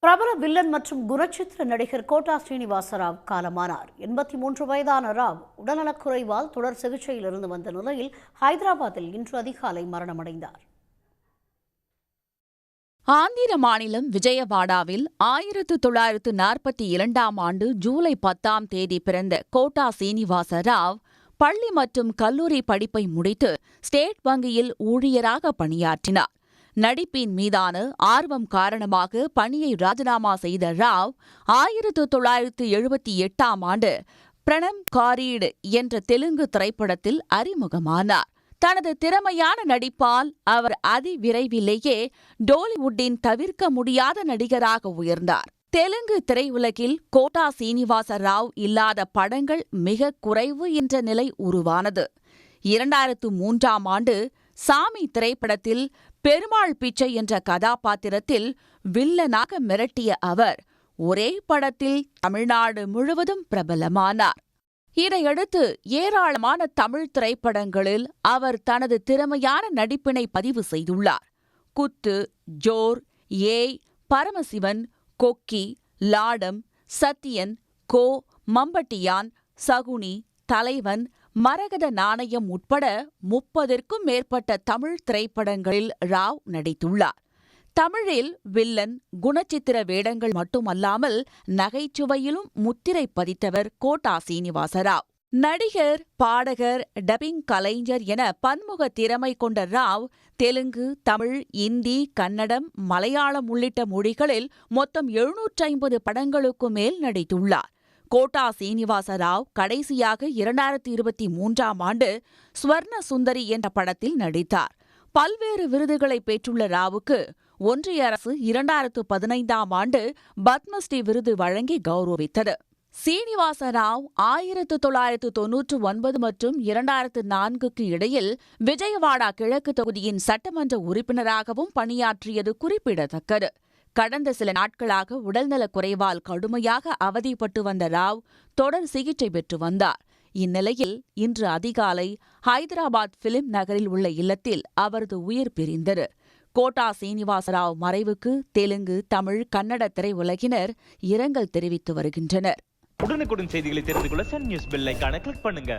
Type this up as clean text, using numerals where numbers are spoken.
பிரபல வில்லன் மற்றும் குணச்சித்திர நடிகர் கோட்டா ஸ்ரீனிவாச ராவ் காலமானார். 83 வயதான ராவ் உடல்நலக்குறைவால் தொடர் சிகிச்சையில் இருந்து வந்த நிலையில் ஹைதராபாத்தில் இன்று அதிகாலை மரணமடைந்தார். ஆந்திர மாநிலம் விஜயவாடாவில் 1942ஆம் ஆண்டு ஜூலை 10ஆம் தேதி பிறந்த கோட்டா சீனிவாச ராவ் பள்ளி மற்றும் கல்லூரி படிப்பை முடித்து ஸ்டேட் வங்கியில் ஊழியராக பணியாற்றினார். நடிப்பின் மீதான ஆர்வம் காரணமாக பணியை ராஜினாமா செய்த ராவ் 1978ஆம் ஆண்டு பிரணம் காரீடு என்ற தெலுங்கு திரைப்படத்தில் அறிமுகமானார். தனது திறமையான நடிப்பால் அவர் அதிவிரைவிலேயே டோலிவுட்டின் தவிர்க்க முடியாத நடிகராக உயர்ந்தார். தெலுங்கு திரையுலகில் கோட்டா சீனிவாச ராவ் இல்லாத படங்கள் மிக குறைவு என்ற நிலை உருவானது. 2003ஆம் ஆண்டு சாமி திரைப்படத்தில் பெருமாள் பிச்சை என்ற கதாபாத்திரத்தில் வில்லனாக மிரட்டிய அவர் ஒரே படத்தில் தமிழ்நாடு முழுவதும் பிரபலமானார். இதையடுத்து ஏராளமான தமிழ் திரைப்படங்களில் அவர் தனது திறமையான நடிப்பினை பதிவு செய்துள்ளார். குத்து, ஜோர், ஏய், பரமசிவன், கொக்கி, லாடம், சத்தியன், கோ, மம்பட்டியான், சகுனி, தலைவன், மரகத நாணயம் உட்பட 30ற்கும் மேற்பட்ட தமிழ் திரைப்படங்களில் ராவ் நடித்துள்ளார். தமிழில் வில்லன், குணச்சித்திர வேடங்கள் மட்டுமல்லாமல் நகைச்சுவையிலும் முத்திரை பதித்தவர் கோட்டா சீனிவாச ராவ். நடிகர், பாடகர், டப்பிங் கலைஞர் என பன்முக திறமை கொண்ட ராவ் தெலுங்கு, தமிழ், இந்தி, கன்னடம், மலையாளம் உள்ளிட்ட மொழிகளில் மொத்தம் 750 படங்களுக்கு மேல் நடித்துள்ளார். கோட்டா சீனிவாச ராவ் கடைசியாக 2023ஆம் ஆண்டு ஸ்வர்ண சுந்தரி என்ற படத்தில் நடித்தார். பல்வேறு விருதுகளை பெற்றுள்ள ராவுக்கு ஒன்றிய அரசு 2015ஆம் ஆண்டு பத்மஸ்ரீ விருது வழங்கி கௌரவித்தது. சீனிவாச ராவ் 1999 மற்றும் 2004க்கு இடையில் விஜயவாடா கிழக்கு தொகுதியின் சட்டமன்ற உறுப்பினராகவும் பணியாற்றியது குறிப்பிடத்தக்கது. கடந்த சில நாட்களாக உடல்நலக் குறைவால் கடுமையாக அவதிப்பட்டு வந்த ராவ் தொடர் சிகிச்சை பெற்று வந்தார். இந்நிலையில் இன்று அதிகாலை ஹைதராபாத் பிலிம் நகரில் உள்ள இல்லத்தில் அவரது உயிர் பிரிந்தது. கோட்டா சீனிவாச ராவ் மறைவுக்கு தெலுங்கு, தமிழ், கன்னட திரையுலகினர் இரங்கல் தெரிவித்து வருகின்றனர். உடனுக்குடன் செய்திகளை தெரிந்து கொள்ள சன் நியூஸ் பெல் ஐகானை கிளிக் பண்ணுங்க.